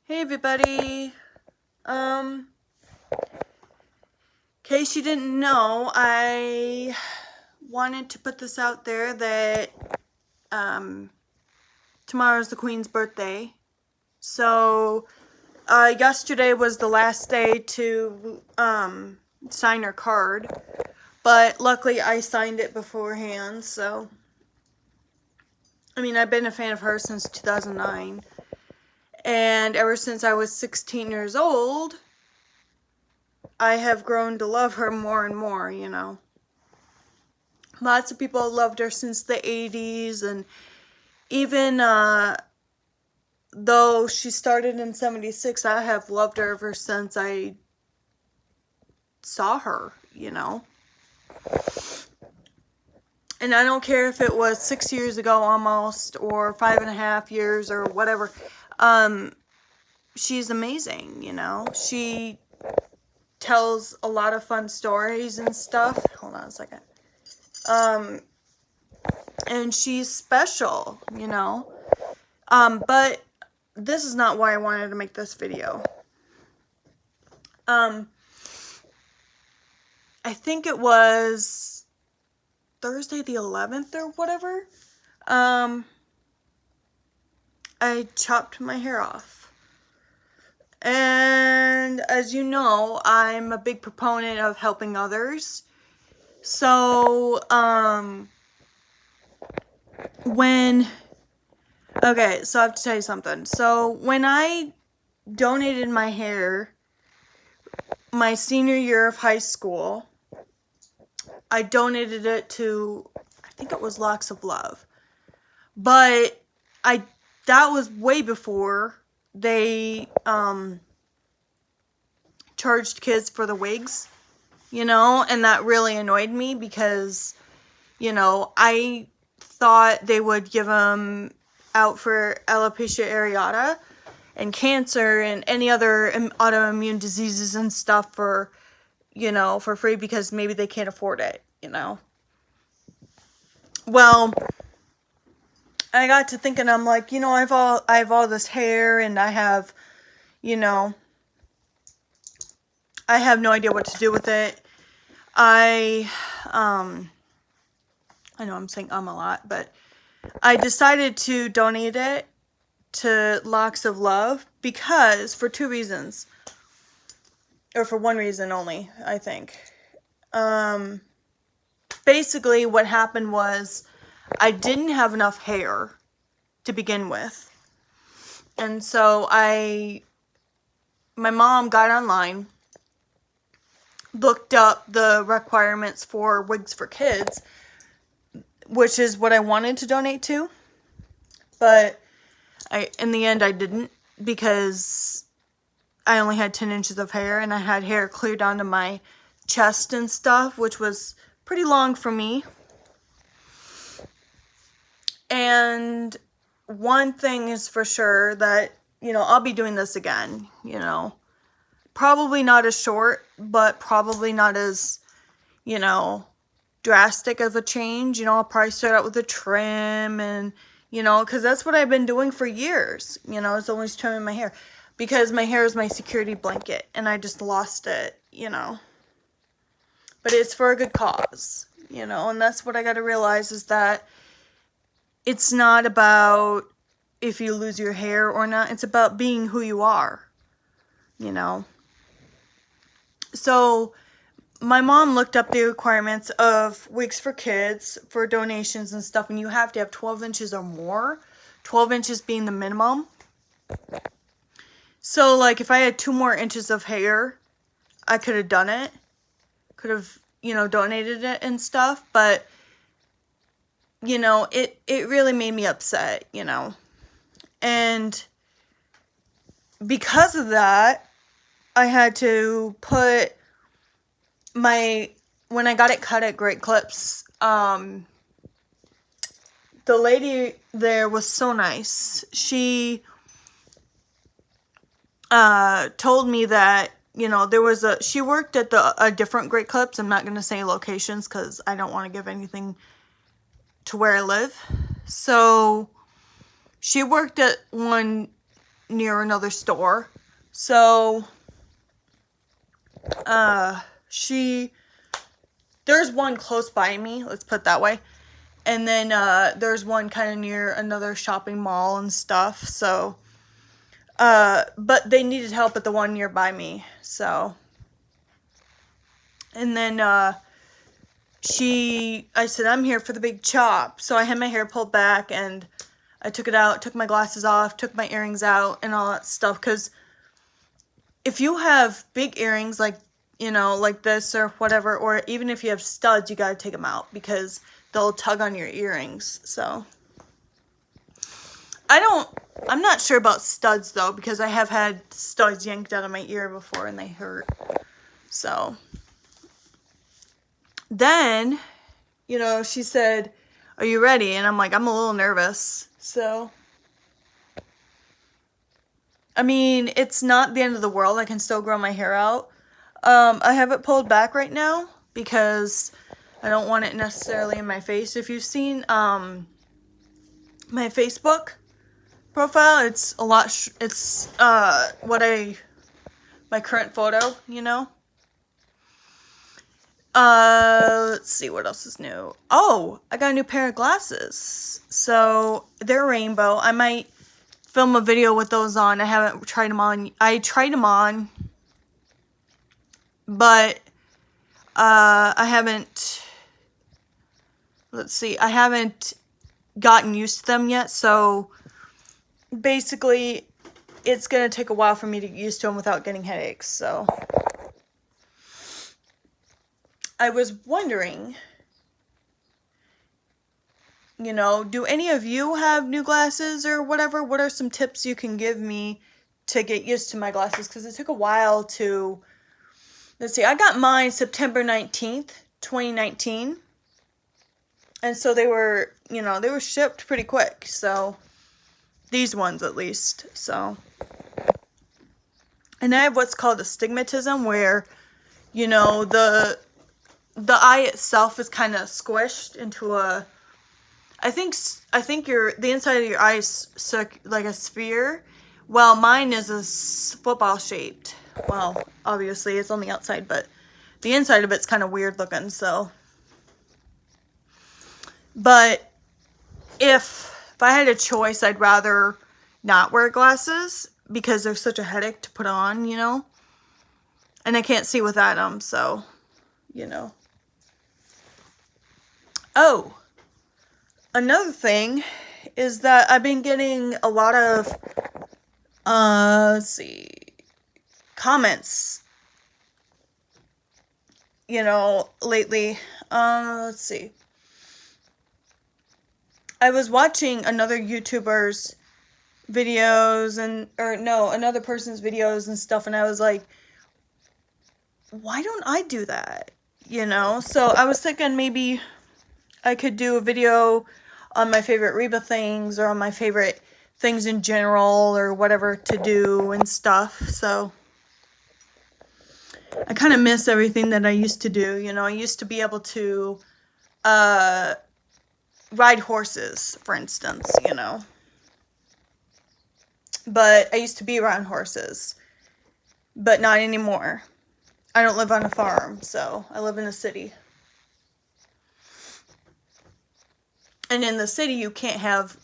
Hey everybody. In case you didn't know, I wanted to put this out there that tomorrow's the Queen's birthday. So yesterday was the last day to sign her card, but luckily I signed it beforehand. So I mean, I've been a fan of her since 2009, and ever since I was 16 years old, I have grown to love her more and more, you know. Lots of people loved her since the 80s, and even though she started in 76, I have loved her ever since I saw her, you know. And I don't care if it was 6 years ago almost, or 5.5 years, or whatever. She's amazing, you know. She tells a lot of fun stories and stuff. Hold on a second. And she's special, you know. But this is not why I wanted to make this video. I think it was Thursday the 11th or whatever. I chopped my hair off. And as you know, I'm a big proponent of helping others. So, okay, so I have to tell you something. So, when I donated my hair my senior year of high school, I donated it to, I think it was Locks of Love. But that was way before they charged kids for the wigs, you know, and that really annoyed me because, you know, I thought they would give them out for alopecia areata and cancer and any other autoimmune diseases and stuff for, you know, for free because maybe they can't afford it, you know. Well, I got to thinking, I'm like, you know, I have all this hair, and I have, you know, I have no idea what to do with it. I know I'm saying a lot, but I decided to donate it to Locks of Love because, for two reasons, or for one reason only, I think. Basically what happened was I didn't have enough hair to begin with. And so my mom got online, looked up the requirements for wigs for kids, which is what I wanted to donate to. But in the end I didn't, because I only had 10 inches of hair, and I had hair clear down to my chest and stuff, which was pretty long for me. And one thing is for sure, that, you know, I'll be doing this again, you know. Probably not as short, but probably not as, you know, drastic of a change. You know, I'll probably start out with a trim, and, you know, because that's what I've been doing for years, you know, is always trimming my hair. Because my hair is my security blanket, and I just lost it, you know. But it's for a good cause, you know, and that's what I got to realize, is that it's not about if you lose your hair or not. It's about being who you are, you know. So my mom looked up the requirements of wigs for kids for donations and stuff, and you have to have 12 inches or more, 12 inches being the minimum. So, like, if I had 2 more inches of hair, I could have done it. Could have, you know, donated it and stuff. But, you know, it really made me upset, you know. And because of that, I had to put when I got it cut at Great Clips, the lady there was so nice. She told me that, you know, she worked at a different Great Clips. I'm not going to say locations because I don't want to give anything to where I live. So she worked at one near another store. So, there's one close by me, let's put it that way. And then, there's one kind of near another shopping mall and stuff, so, but they needed help at the one nearby me, so. And then, I said, I'm here for the big chop. So I had my hair pulled back and I took it out, took my glasses off, took my earrings out and all that stuff. Because if you have big earrings like, you know, like this or whatever, or even if you have studs, you got to take them out because they'll tug on your earrings. So I'm not sure about studs though, because I have had studs yanked out of my ear before and they hurt. So then, you know, she said, are you ready? And I'm like, I'm a little nervous. So, I mean, it's not the end of the world. I can still grow my hair out. I have it pulled back right now because I don't want it necessarily in my face. If you've seen, my Facebook profile, it's a lot, my current photo, you know? Let's see what else is new. Oh, I got a new pair of glasses. So, they're rainbow. I might film a video with those on. I haven't tried them on. I tried them on, but, I haven't, let's see, I haven't gotten used to them yet. So, basically, it's going to take a while for me to get used to them without getting headaches, so. I was wondering, you know, do any of you have new glasses or whatever? What are some tips you can give me to get used to my glasses? Because it took a while to, let's see, I got mine September 19th, 2019. And so they were, you know, they were shipped pretty quick. So, these ones at least. So, and I have what's called astigmatism, where, you know, the eye itself is kind of squished into a, I think the inside of your eye is like a sphere. Well, mine is a football shaped. Well, obviously it's on the outside, but the inside of it's kind of weird looking, so. But if I had a choice, I'd rather not wear glasses because they're such a headache to put on, you know. And I can't see without them, so, you know. Oh, another thing is that I've been getting a lot of, let's see, comments, you know, lately. Let's see. I was watching another YouTuber's videos another person's videos and stuff, and I was like, why don't I do that? You know, so I was thinking maybe I could do a video on my favorite Reba things or on my favorite things in general or whatever to do and stuff. So I kind of miss everything that I used to do. You know, I used to be able to ride horses, for instance, you know. But I used to be around horses, but not anymore. I don't live on a farm, so I live in a city. And in the city, you can't have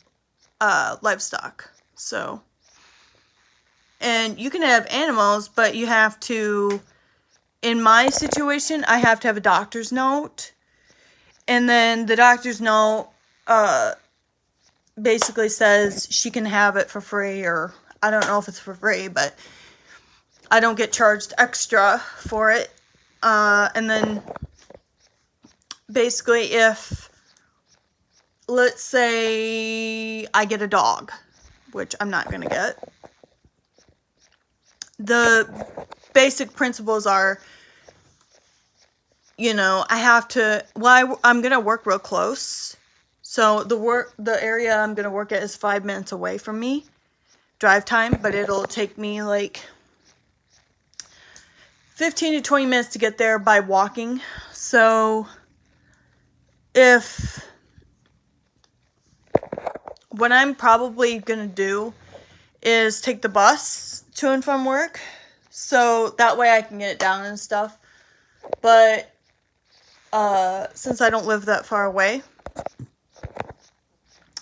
livestock, so. And you can have animals, but you have to, in my situation, I have to have a doctor's note. And then the doctor's note basically says she can have it for free, or I don't know if it's for free, but I don't get charged extra for it. And then basically if, let's say I get a dog, which I'm not going to get, the basic principles are, you know, I have to, I'm going to work real close. So the area I'm going to work at is 5 minutes away from me, drive time, but it'll take me like 15 to 20 minutes to get there by walking. So what I'm probably going to do is take the bus to and from work. So that way I can get it down and stuff. But since I don't live that far away,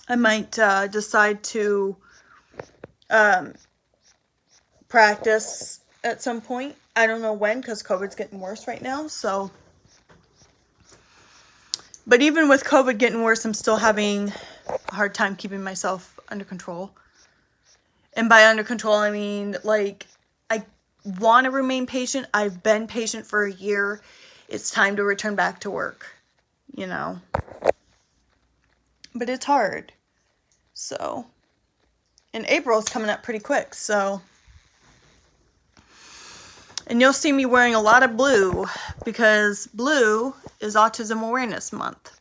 I might decide to practice at some point. I don't know when, because COVID's getting worse right now. So, but even with COVID getting worse, I'm still having a hard time keeping myself under control. And by under control, I mean, like, I want to remain patient. I've been patient for a year. It's time to return back to work, you know. But it's hard. So, and April is coming up pretty quick, so. And you'll see me wearing a lot of blue, because blue is Autism Awareness Month.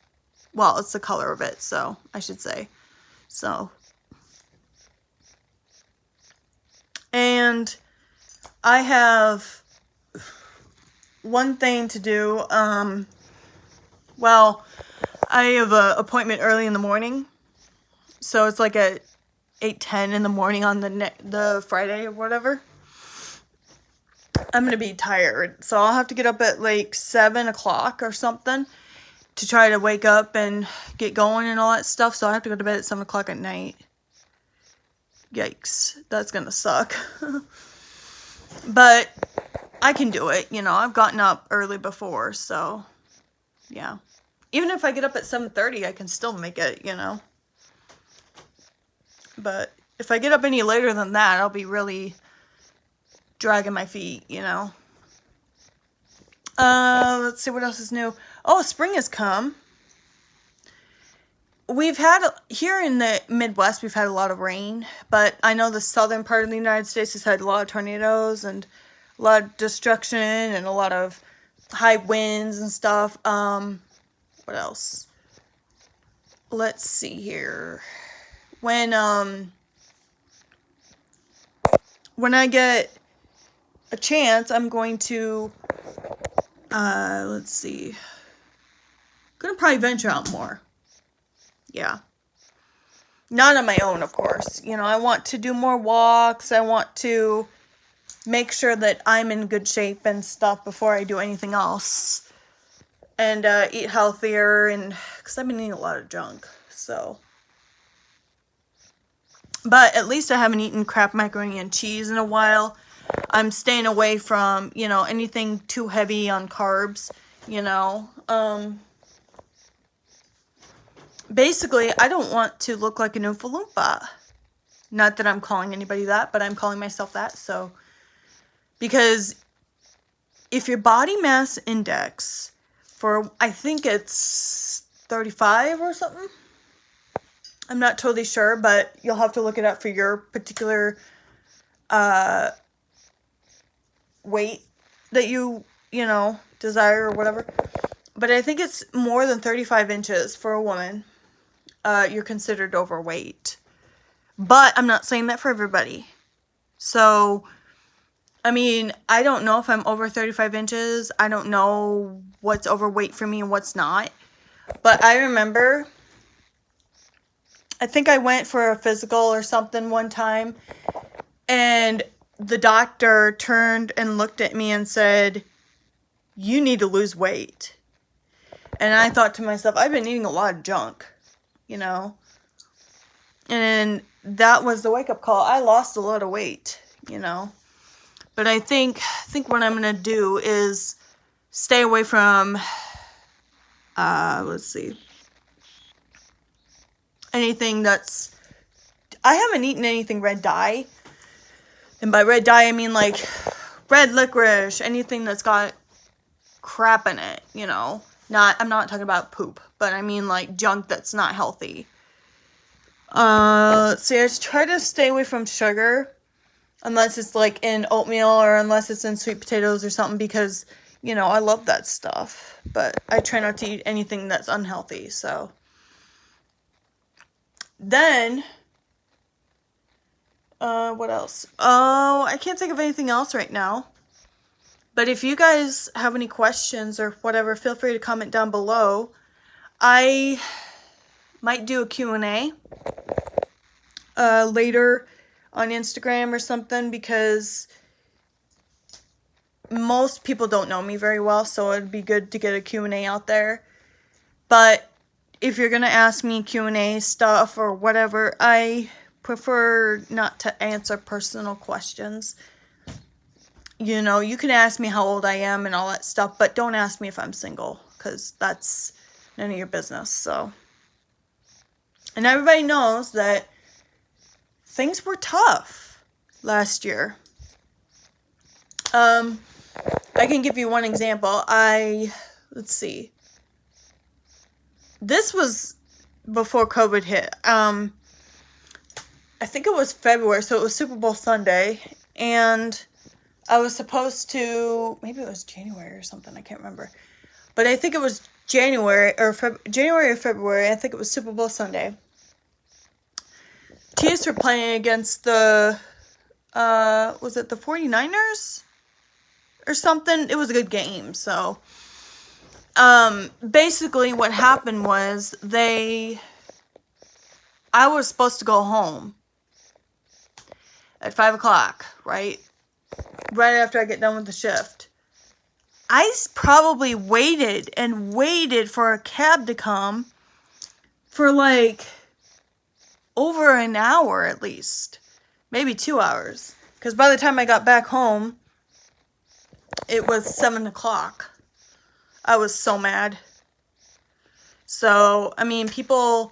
Well, it's the color of it, so I should say. So. And I have one thing to do. Well, I have an appointment early in the morning. So it's like at 8:10 in the morning on the Friday or whatever. I'm going to be tired. So I'll have to get up at like 7 o'clock or something to try to wake up and get going and all that stuff. So I have to go to bed at 7 o'clock at night. Yikes. That's going to suck. But I can do it. You know, I've gotten up early before. So, yeah. Even if I get up at 7:30, I can still make it, you know. But if I get up any later than that, I'll be really dragging my feet, you know. Let's see what else is new. Oh, spring has come. We've had, here in the Midwest, we've had a lot of rain, but I know the southern part of the United States has had a lot of tornadoes and a lot of destruction and a lot of high winds and stuff. What else? Let's see here. When I get a chance, I'm going to, let's see, gonna probably venture out more. Yeah. Not on my own, of course. You know, I want to do more walks. I want to make sure that I'm in good shape and stuff before I do anything else. And eat healthier, and because I've been eating a lot of junk, so. But at least I haven't eaten Kraft macaroni and cheese in a while. I'm staying away from, you know, anything too heavy on carbs, you know. Basically, I don't want to look like an Oompa Loompa. Not that I'm calling anybody that, but I'm calling myself that, so. Because if your body mass index for, I think it's 35 or something. I'm not totally sure, but you'll have to look it up for your particular weight that you know, desire or whatever. But I think it's more than 35 inches for a woman. You're considered overweight. But I'm not saying that for everybody. So, I mean, I don't know if I'm over 35 inches. I don't know what's overweight for me and what's not. But I remember, I think I went for a physical or something one time, and the doctor turned and looked at me and said, "You need to lose weight." And I thought to myself, I've been eating a lot of junk, you know. And that was the wake-up call. I lost a lot of weight, you know. But I think what I'm going to do is stay away from, let's see, anything that's, I haven't eaten anything red dye. And by red dye, I mean like red licorice, anything that's got crap in it, you know. I'm not talking about poop, but I mean like junk that's not healthy. Let's see, I just try to stay away from sugar, unless it's like in oatmeal or unless it's in sweet potatoes or something, because, you know, I love that stuff. But I try not to eat anything that's unhealthy, so. Then, what else? Oh, I can't think of anything else right now. But if you guys have any questions or whatever, feel free to comment down below. I might do a Q&A later on Instagram or something, because most people don't know me very well, so it'd be good to get a Q&A out there. But if you're gonna ask me Q&A stuff or whatever, I prefer not to answer personal questions. You know, you can ask me how old I am and all that stuff, but don't ask me if I'm single, because that's none of your business. So, and everybody knows that things were tough last year. I can give you one example. Let's see. This was before COVID hit. I think it was February, so it was Super Bowl Sunday, and I was supposed to, maybe it was January or something, I can't remember. But I think it was January or February. I think it was Super Bowl Sunday. Chiefs were playing against the, was it the 49ers? Or something. It was a good game. So, basically what happened was I was supposed to go home at 5 o'clock, right? Right after I get done with the shift. I probably waited and waited for a cab to come for like over an hour at least. Maybe 2 hours. Because by the time I got back home, it was 7 o'clock. I was so mad. So, I mean, people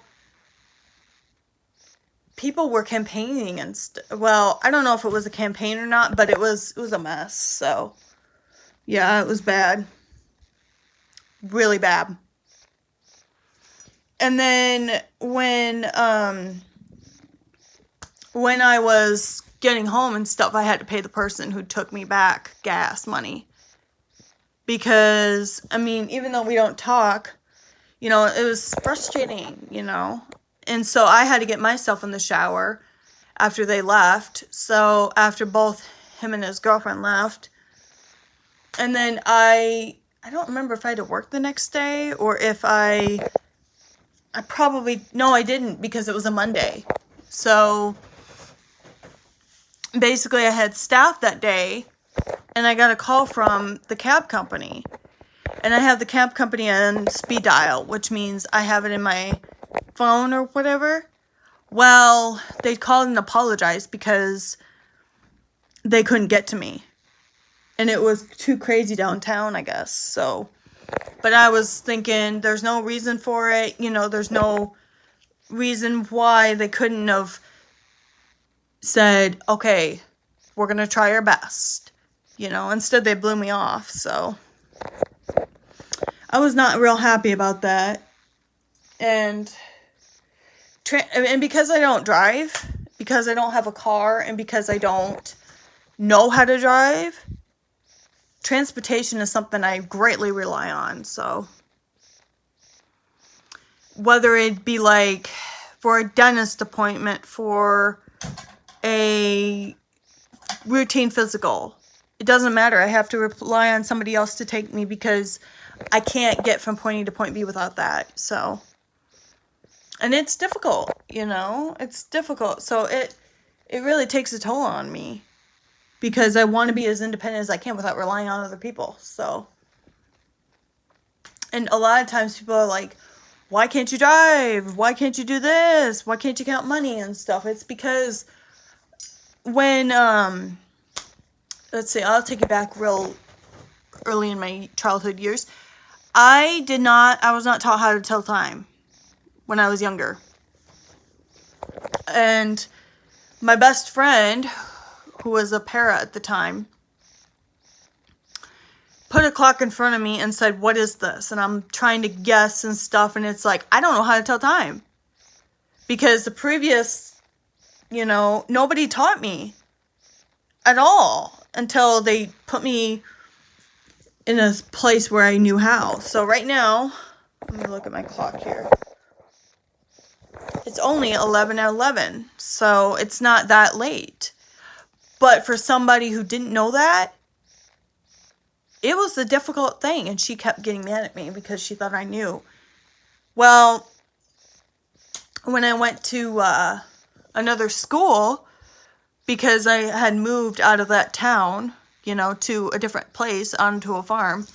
were campaigning and well, I don't know if it was a campaign or not, but it was a mess. So, yeah, it was bad. Really bad. And then when I was getting home and stuff, I had to pay the person who took me back gas money. Because, I mean, even though we don't talk, you know, it was frustrating, you know. And so I had to get myself in the shower after they left. So after both him and his girlfriend left. And then I don't remember if I had to work the next day or if I didn't, because it was a Monday. So basically I had staff that day, and I got a call from the cab company. And I have the cab company on speed dial, which means I have it in my phone or whatever. Well, they called and apologized because they couldn't get to me. And it was too crazy downtown, I guess. So, but I was thinking there's no reason for it. You know, there's no reason why they couldn't have said, okay, we're going to try our best. You know, instead they blew me off. So I was not real happy about that. And because I don't drive, because I don't have a car, and because I don't know how to drive, transportation is something I greatly rely on. So whether it be like for a dentist appointment, for a routine physical, it doesn't matter. I have to rely on somebody else to take me because I can't get from point A to point B without that. So, and it's difficult, you know, it's difficult. So it really takes a toll on me because I want to be as independent as I can without relying on other people. So, and a lot of times people are like, why can't you drive? Why can't you do this? Why can't you count money and stuff? It's because when, let's see, I'll take you back real early in my childhood years. I was not taught how to tell time when I was younger. And my best friend, who was a para at the time, put a clock in front of me and said, what is this? And I'm trying to guess and stuff, and it's like, I don't know how to tell time. Because the previous, you know, nobody taught me at all until they put me in a place where I knew how. So right now, let me look at my clock here. It's only 11:11, so it's not that late. But for somebody who didn't know that, it was a difficult thing, and she kept getting mad at me because she thought I knew. Well, when I went to another school, because I had moved out of that town, you know, to a different place, onto a farm.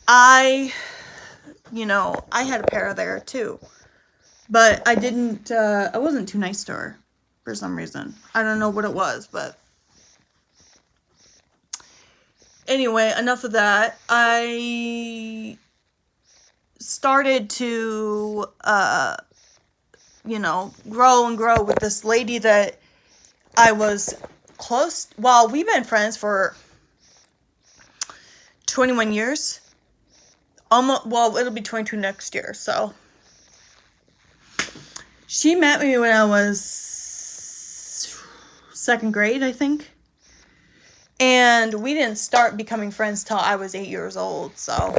I had a pair there too. But I didn't, I wasn't too nice to her for some reason. I don't know what it was, but anyway, enough of that. I started to, grow and grow with this lady that I was close. Well, we've been friends for 21 years. Almost, well, it'll be 22 next year, so. She met me when I was 2nd grade, I think. And we didn't start becoming friends till I was 8 years old, so.